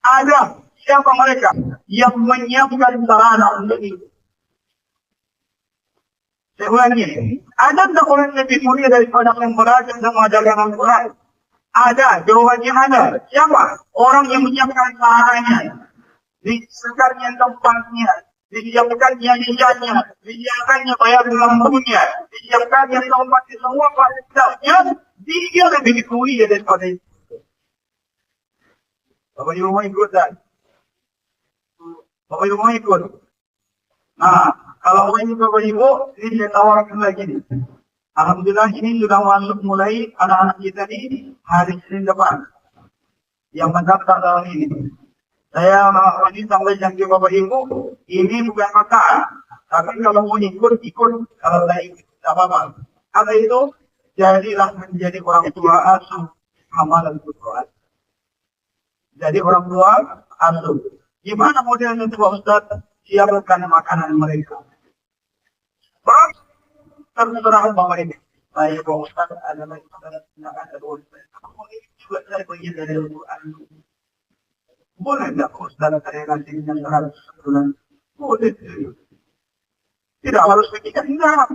S1: Ada. Siapa mereka? Yang menyiapkan sarana untuk itu. Saya ulangi. Ada tidak orang yang lebih mulia daripada yang belajar dan mengajarkan Al-Quran? Ada. Jawabannya ada. Siapa? Orang yang menyiapkan sarananya. Disiapkannya tempatnya. Disiapkannya niatnya. Disiapkannya bayar lampunya. Disiapkannya tempat di semua fasilitasnya. Dia lebih mulia daripada itu. Bapak Ibu mau ikut tak? Bapak Ibu mau ikut? Nah, kalau mau ikut Bapak Ibu, ini saya tawarkan lagi nih. Alhamdulillah ini sudah masuk mulai anak-anak kita di hari Senin depan. Yang mendaftar tahun ini. Saya ini sampai janji Bapak Ibu, ini bukan makan. Tapi kalau mau ikut, kalau saya ikut, apa-apa. Apa itu? Jadilah menjadi orang tua asuh Hamalan Al-Quran. Jadi orang tua asuh. Gimana modelnya itu Pak Ustaz? Siapkan makanan mereka. Terserah Bapak ini. Saya Pak Ustaz adalah ada dua. Ini juga saya bagian dari Al-Quran. Boleh tidak Pak Ustaz saya kasih yang 100 bulan? Boleh. Tidak harus begitu. Enggak.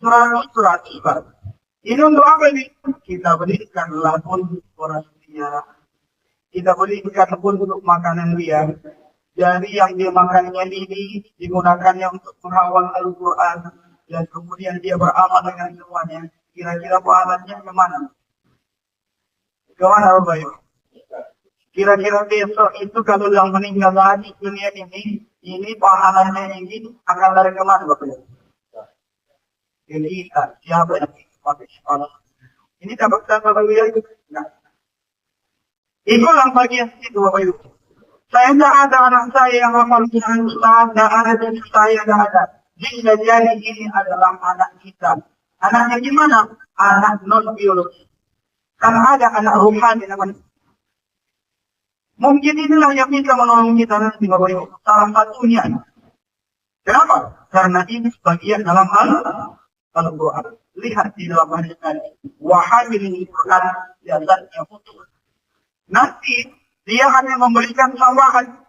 S1: 100 Pak. Ini untuk apa ini? Kita berikan pun orang dia. Kita berikan pun untuk makanan dia. Dari yang dia makannya ini digunakannya untuk menghafal Al-Quran. Dan kemudian dia beramal dengan semuanya. Kira-kira pahalanya kemana? Kemana Bapak Ibu? Kira-kira besok itu kalau yang meninggal lagi dunia ini pahalanya ini akan lari kemana Bapak Ibu? Jadi siapa yang pakai sekolah. Ini dapat Bapak Ibu itu. Nah, itulah bagian itu Bapak Ibu. Saya tidak ada anak saya yang hafal Quran Ustaz, tidak ada dari saya, tidak ada. Bisa jadi ini adalah anak kita. Anaknya gimana? Anak non biologis. Karena ada anak rohani namanya. Mungkin inilah yang bisa menolong kita nanti Bapak Ibu. Salah satunya. Kenapa? Karena ini bagian dalam Al-Quran. Lihat di dalam hadis tadi. Wahamilil Quran jasadnya putus. Nanti dia hanya memberikan tambahan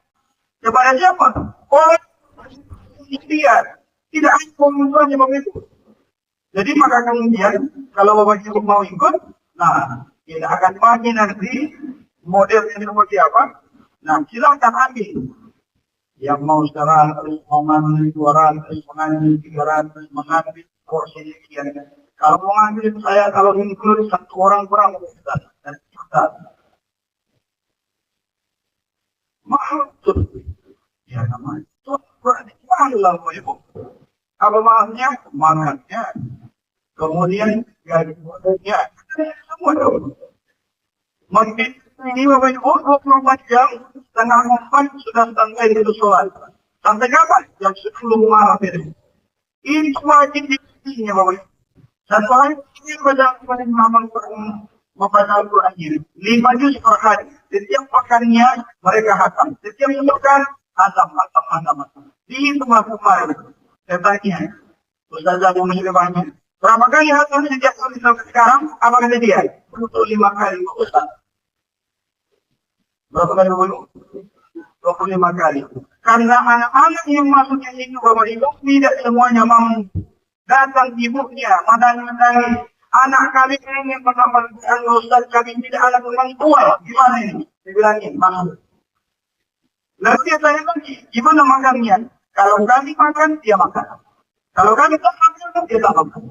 S1: kepada siapa? Orang ikhtiar. Tidak ada komentarnya begitu. Jadi maka kemudian kalau Bapak Ibu mau ikut, nah tidak akan pakai nanti modelnya seperti apa. Nah silakan ambil. Yang mau sekarang harus mengambil 200, harus mengambil 300, mengambil porsi sekian. Kalau mau ambil saya kalau include satu orang kurang Ustaz. Mahal tuh. Ya namanya. Itu berarti mahal lah Ibu. Apa mahalnya? Makannya. Kemudian gaji modelnya. Semua dong. Makin ini Bapak Ibu 24 jam setengah 4 sudah sampai di sholat. Sampai kapan? Jam 10 malam itu. Ini wajib diikutinya Bapak Ibu. Satu hari ini pada membaca Al-Quran ini. 5 juz per hari. Setiap pekannya mereka hatam. Setiap pekan hatam. Dihitung kemarin. Saya tanya, Ustazah yang masih banyak. Berapa kali hatam sejak sampai sekarang? Apa kata dia? Untuk 5 kali Ustaz. Berapa kali Bapak 25 kali. Karena anak-anak yang masuk ke situ Bapak Ibu tidak semuanya mampu. Datang ibunya, madang-madang. Anak kami ini mengamalkan Ustaz kami tidak anak orang tua. Gimana ini? Dibilangin, masuk. Lalu dia tanya lagi, gimana makannya? Kalau kami makan, dia makan. Kalau kami tak makan, dia tak makan.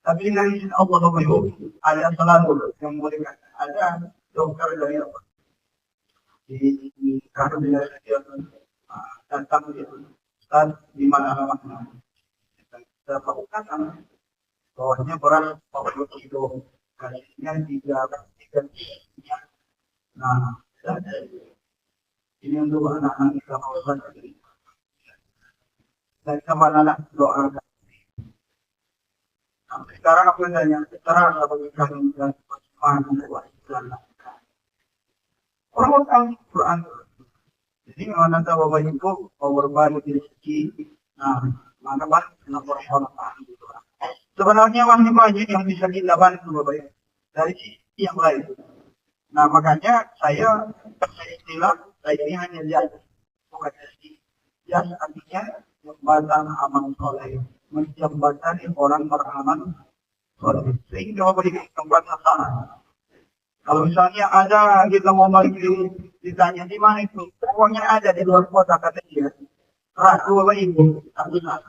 S1: Tapi dengan izin Allah Bapak Ibu, ada selalu yang boleh ada dokter dari Allah. Di karena dia datang Ustaz di mana alamatnya kita lakukan bawahnya berat 40 kilo gajinya 3 nah ini untuk anak-anak kita Ustaz dan kemana doa sekarang apa yang sekarang bagi kami dan bagaimana orang Quran. Jadi mana tahu Bapak Ibu mau berbagi rezeki, nah mana banyak orang gitu. Sebenarnya banyak yang bisa kita bantu Bapak Ibu dari sisi yang lain. Nah makanya saya istilah saya ini hanya jas, bukan rezeki. Jas artinya jembatan amal soleh, menjembatani orang beramal soleh. Sehingga Bapak Ibu tempat sana. Kalau misalnya ada kita mau balik ditanya di mana itu, pokoknya ada di luar kota kata dia. Ragu Bapak Ibu, tak bisa.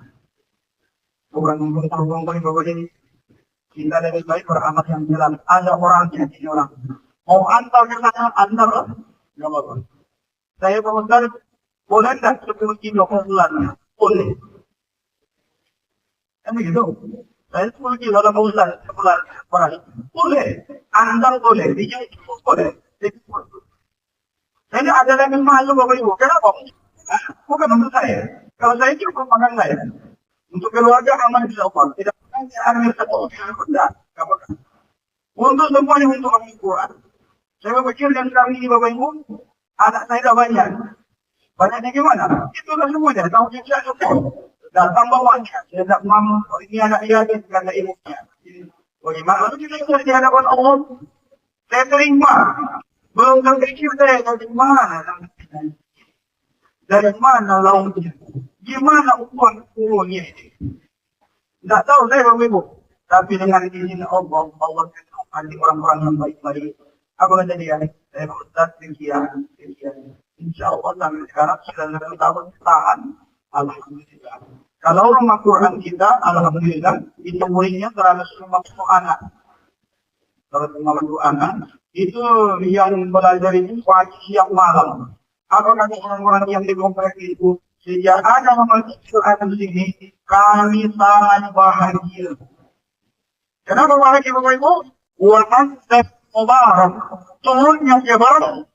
S1: Bukan ngomong Bapak ini. Kita lebih baik beramal yang jelas. Ada orangnya di orang. Mau antar ke sana, antar. Gak apa-apa. Saya komentar, boleh tak 10 kilo per bulan? Boleh. Kan begitu. Saya 10 kilo dalam bulan sebulan. Boleh. Antar boleh. Dijauh boleh. Saya ada yang malu Bapak Ibu. Kenapa? Bukan untuk saya. Kalau saya cukup makan saya. Untuk keluarga aman bisa Allah. Tidak hanya ambil satu. Untuk semuanya untuk Al-Quran. Saya berpikir dan kami ini Bapak Ibu. Anak saya dah banyak. Banyaknya gimana? Itulah semuanya. Tahu saya support. Datang bawahnya. Saya tak mampu. Ini anak dia. Kata ibunya. Bagaimana? Lalu kita bisa di hadapan Allah. Saya terima. Belum terpikir saya dari mana. Dari mana lautnya. Gimana uang turunnya ini. Tidak tahu saya Bapak Ibu. Tapi dengan izin Allah. Allah itu orang-orang yang baik-baik. Apa kata dia? Saya Ustaz sekian. Insya Allah sampai sekarang sudah 1 tahun tahan. Alhamdulillah. Kalau rumah Quran kita, alhamdulillah, itu muridnya 150 anak. 150 anak. Itu yang belajar ini pagi siang malam. Apa kata orang-orang yang di komplek itu? Sejak ada rumah Quran di sini, kami sangat bahagia. Kenapa lagi Bapak Ibu? Wa Mubarak. Turunnya dia barang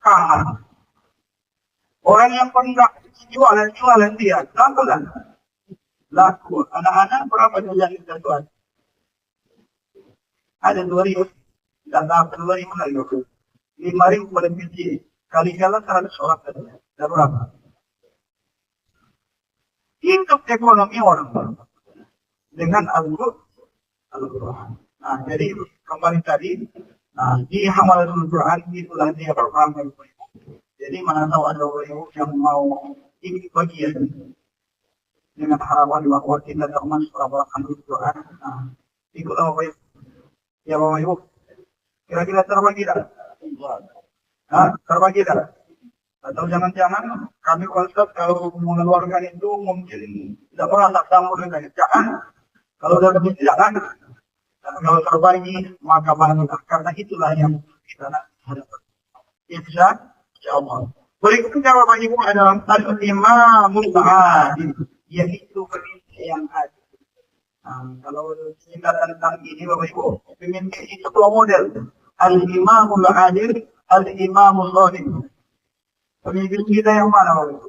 S1: kanan. Orang yang pernah jualan dia, laku. Anak-anak berapa dia jadi tuan? Ada 2.000, dan dapat 2.000 lagi. 5.000 pada biji. Kali jalan 100 orang saja. Ada berapa? Hidup ekonomi orang dengan Al-Quran. Nah, jadi kembali tadi, di Hamalatul Quran itulah dia berperan. Jadi mana tahu ada orang yang mau ikut bagian dengan harapan bahwa kita termasuk orang Al-Quran. Nah, ikutlah Bapak Ibu. Ya Bapak Ibu, kira-kira terbagi tak? Terbagi tak? Atau jangan-jangan kami konsep kalau mengeluarkan itu mungkin tidak pernah tak sambung dengan jangan. Kalau sudah jangan, kalau terbagi maka banyak, karena itulah yang kita nak harapkan. Insyaallah. Berikutnya Bapak Ibu adalah al-imamul adil, yaitu pemimpin yang adil. Kalau cerita tentang ini Bapak Ibu, pemimpin itu dua model. Al-imamul adil, al-imamul shadiq. Pemimpin kita yang mana Bapak Ibu?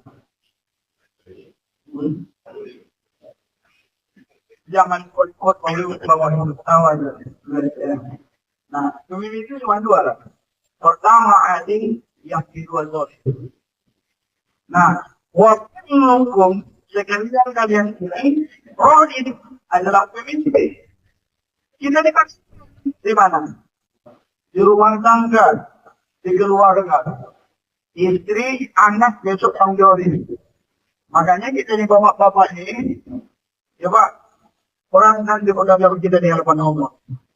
S1: Jangan kot-kot Bapak Ibu tahu aja. Nah, pemimpin itu cuma dua lah. Pertama adil, yang kedua zalim. Nah, waktu hukum sekalian kalian ini, ini adalah pemimpin. Kita dikasih di mana? Di rumah tangga, di keluarga, istri, anak, besok tanggung jawab ini. Makanya kita di bapak-bapak ini, ya Pak, orang kan di pegawai kita di hadapan Allah.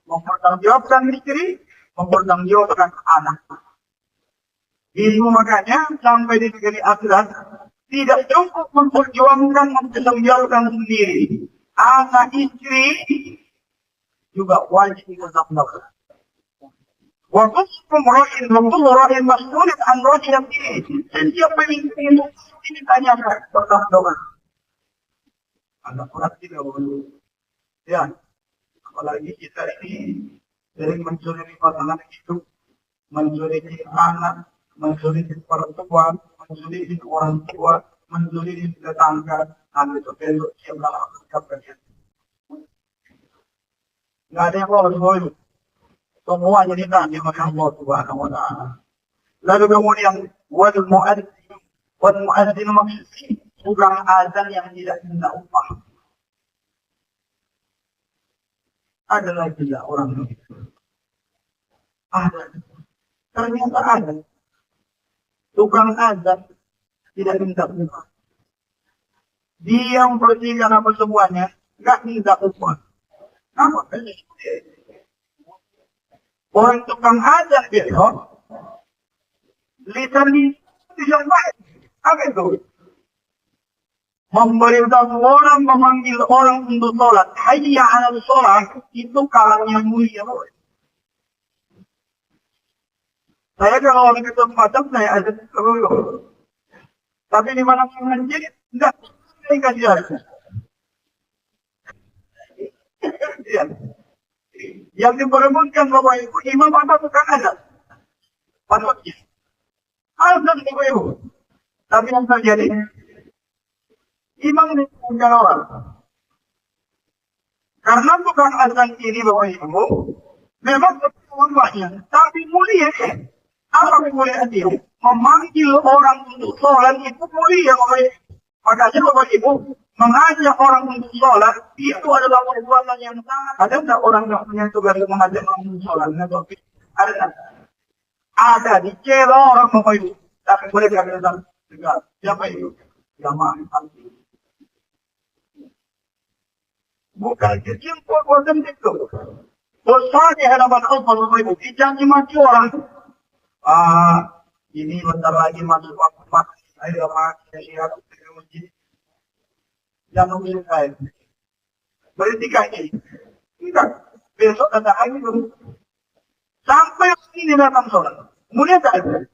S1: Mempertanggungjawabkan istri, mempertanggungjawabkan anak. Itu makanya sampai di negeri akhirat tidak cukup memperjuangkan mempertanggungjawabkan sendiri. Anak istri juga wajib tetap melakukan. Waktu merahin mas'ulin an rajin ini. Setiap pemimpin itu ditanyakan pertanggungan. Anak orang tidak boleh. Ya, apalagi kita ini sering mencuri pasangan itu, mencuri anak, mencuri perempuan, mencuri orang tua, mencuri tetangga, nanti itu besok siapa lakukan. Nggak ada yang lolos. Semua jadi tanya oleh Allah Subhanahu wa Ta'ala. Lalu kemudian wal muadzin maksudnya bukan azan yang tidak minta upah. Ada lagi ya orang itu. Ada. Ternyata ada. Tukang azan tidak minta upah. Dia memperhatikan apa semuanya, nggak minta upah. Apa? Orang tukang azan besok, lisan yang baik. Apa itu? Memberitahu orang, memanggil orang untuk sholat. Hayya 'alal sholat, itu kalam yang mulia. Saya kalau orang ketemu macam saya azan dulu. Tapi di mana mengaji, enggak. Saya kasih azan. Yang diperebutkan Bapak Ibu, imam apa bukan azan? Patutnya. Azan Bapak Ibu. Tapi yang terjadi, imam diperebutkan orang. Karena bukan azan ini Bapak Ibu, memang banyak, tapi mulia. Apa kemuliaan dia? Memanggil orang untuk sholat itu mulia Bapak Ibu. Makanya Bapak Ibu, mengajak orang untuk sholat itu adalah perbuatan yang sangat. Ada tidak orang yang punya tugas mengajak orang untuk sholat? Ada tak? Ada dicela orang Bapak Ibu. Tapi boleh dikatakan juga. Siapa itu? Jamaah. Bukan kecil perbuatan itu. Besar di hadapan Allah Bapak Ibu. Dijanji mati orang. Ini bentar lagi masuk waktu mati. Ayo mati siap ke masjid. Jangan menyukai. Berarti kaki. Tidak. Besok datang lagi belum. Sampai ini datang sholat. Mulia tak ada?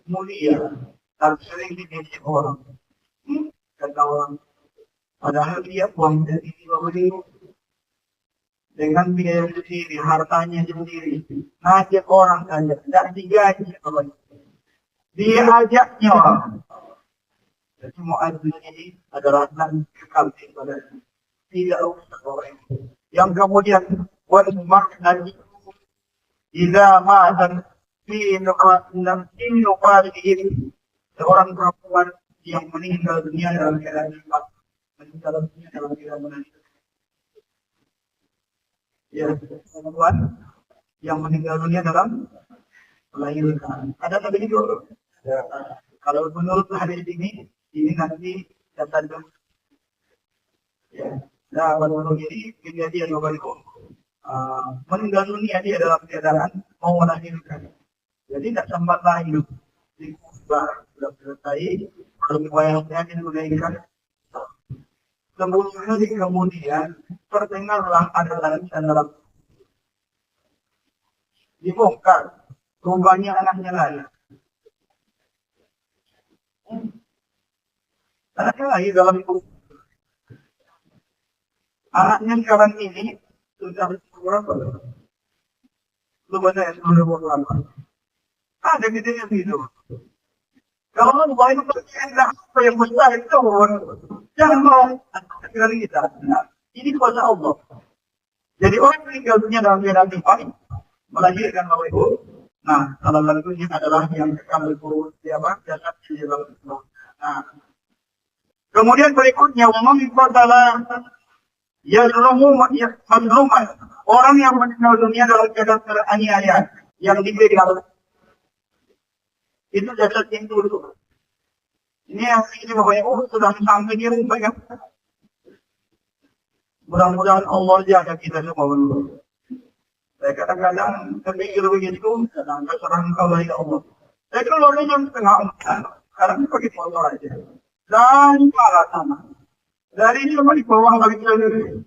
S1: Mulia. Dan sering dididik orang. Kata orang. Padahal dia buang dari Bapak Ibu. dengan biaya sendiri, hartanya sendiri, ngajak orang saja, tidak digaji. Dia ajaknya orang. Jadi muadzin ini adalah nanti kekal pada tidak usah orang. Yang kemudian wal maknani idza ma'adan fi nuqalihi seorang perempuan yang meninggal dunia dalam keadaan sifat meninggal dunia dalam keadaan meninggal. Ya, perempuan yang meninggal dunia dalam melahirkan. Ada tadi itu. Ya. Kalau menurut hadis ini nanti data ya. Nah, menurut ini kejadian yang baru meninggal dunia dia dalam keadaan mau melahirkan. Jadi tidak sempat lahir. Di kubah sudah selesai, belum bayarnya dilahirkan. Kemudian terdengarlah ada dalam dibongkar rumahnya anaknya lain. Anaknya lagi dalam itu. Anaknya sekarang ini sudah berapa? Belum ada berapa. Ada gedenya gitu. Kalau mau bawa itu ada apa yang besar itu, jangan mau sekali kita. Ini kuasa Allah. Jadi orang meninggal dunia dalam keadaan sifat melahirkan Bapak Ibu. Nah, salah satunya adalah yang kekal berurut siapa? Jasad di dalam Islam. Nah, kemudian berikutnya umum adalah mazluman. Orang yang meninggal dunia dalam keadaan teraniaya yang dibegal. Itu jasad yang dulu. Ini yang ini Bapak Ibu sudah sampai di rumah ya. Mudah-mudahan Allah jaga kita semua dulu. Saya kadang-kadang terpikir begitu, kadang terserah engkau ya Allah. Saya keluarnya jam setengah 4, sekarang pakai motor aja. Dan malah sana. Dari ini cuma di bawah lagi sendiri.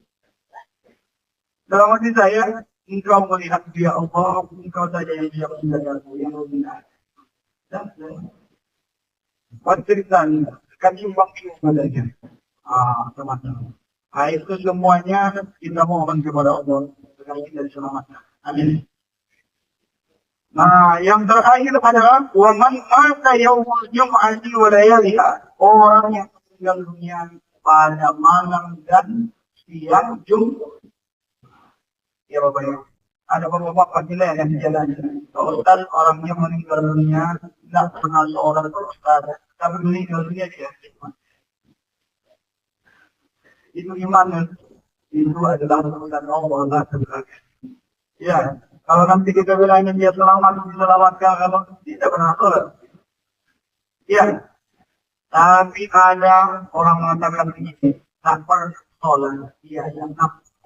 S1: Dalam hati saya, engkau melihat dia Allah, engkau saja yang bisa menjagaku, yang membina. Dan cerita kan sumbang itu padanya. Teman-teman. Nah, itu semuanya kita mohon kepada Allah agar kita diselamatkan. Amin. Nah, yang terakhir adalah waman mata yaumul jum'ati wa layaliha. Orang yang meninggal dunia pada malam dan siang Jumat. Ya Bapak Ibu. Ada beberapa fadilah yang dijalani. Ustaz orang yang meninggal dunia tidak pernah seorang ustaz, tapi meninggal dunia dia. Itu iman, itu adalah urusan Allah. Ya, kalau nanti kita bilangin dia selamat, diselamatkan, kalau tidak pernah sholat. Ya, tapi ada orang mengatakan begini, tak pernah sholat, dia yang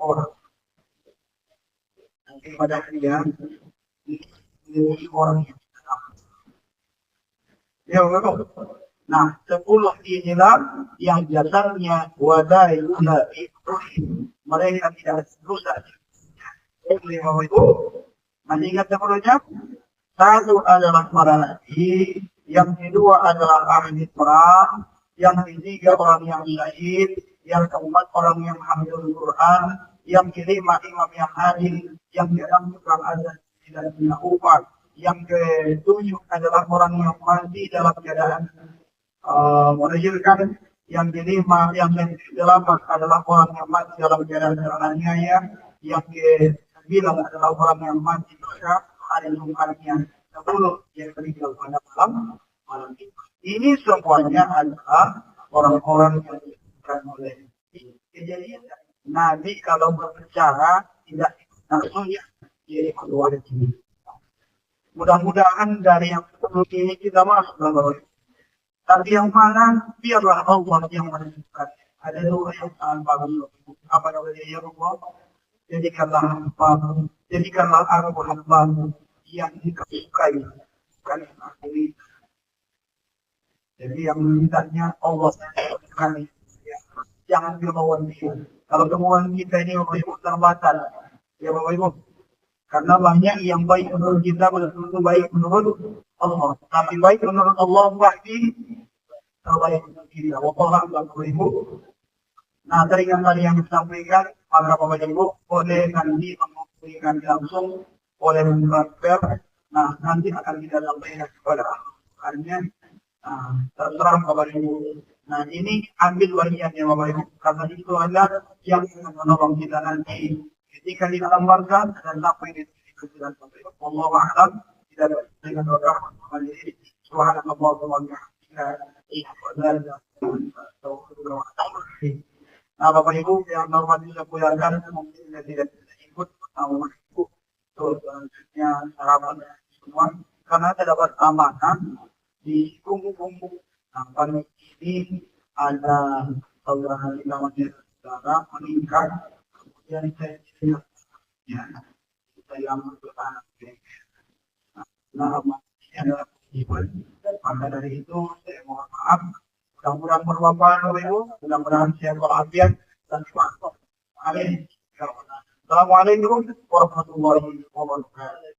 S1: orang. Nanti pada dia, ini orang yang ya, betul. Nah, 10 inilah yang jasanya wadai mereka tidak dosa. Itu masih ingat sebelumnya? Satu adalah para nabi, yang kedua adalah ahli perang, yang ketiga orang yang syahid, yang keempat orang yang hamil Quran, yang kelima imam yang adil, yang keenam tukang azan tidak punya upah, yang ketujuh adalah orang yang mati dalam keadaan melahirkan, yang kelima, yang kedelapan adalah orang yang mati dalam keadaan teraniaya, yang ke-9 adalah orang yang mati dosa, ada lingkungannya 10 yang meninggal pada malam itu. Ini semuanya adalah orang-orang yang disebutkan oleh kejadian. Nabi kalau berbicara tidak langsungnya jadi keluar ini. Mudah-mudahan dari yang seperti ini kita masuk dalam. Tapi yang mana biarlah Allah yang menentukan. Ada dua yang sangat bagus. Apa namanya ya Allah? Jadikanlah aku hamba yang disukai, bukan aku. Jadi yang mintanya Allah sekali. Jangan kemauan dia. Kalau kemauan kita ini Bapak Ibu terbatas, ya Bapak Ibu. Karena banyak yang baik menurut kita belum baik menurut Allah. Tapi baik menurut Allah pasti terbaik untuk kita. Wallahu a'lam bishawab. Nah, dari yang tadi yang disampaikan, maka Bapak Ibu boleh nanti memberikan langsung oleh transfer. Nah, nanti akan kita sampaikan kepada ahlinya. Nah, terserah Bapak Ibu. Nah, ini ambil bagiannya Bapak Ibu. Karena itu adalah yang menolong kita nanti ketika di dalam warga dan sampai di kemudian Bapak Ibu. Allah a'lam tidak ada dengan doa kembali. Subhanallah wa bihamdihi. Nah, Bapak Ibu yang normal bisa kuliahkan mungkin tidak ikut mau ikut selanjutnya sarapan semua karena terdapat amanah di kumpul-kumpul. Nah, pada ini ada saudara kita masih saudara meningkat kemudian saya ya saya bertanya nah masih ada ibadah. Maka dari itu saya mohon maaf. Mudah-mudahan bermanfaat Bapak Ibu. Mudah-mudahan sehat walafiat dan selamat. Amin. Assalamualaikum warahmatullahi wabarakatuh.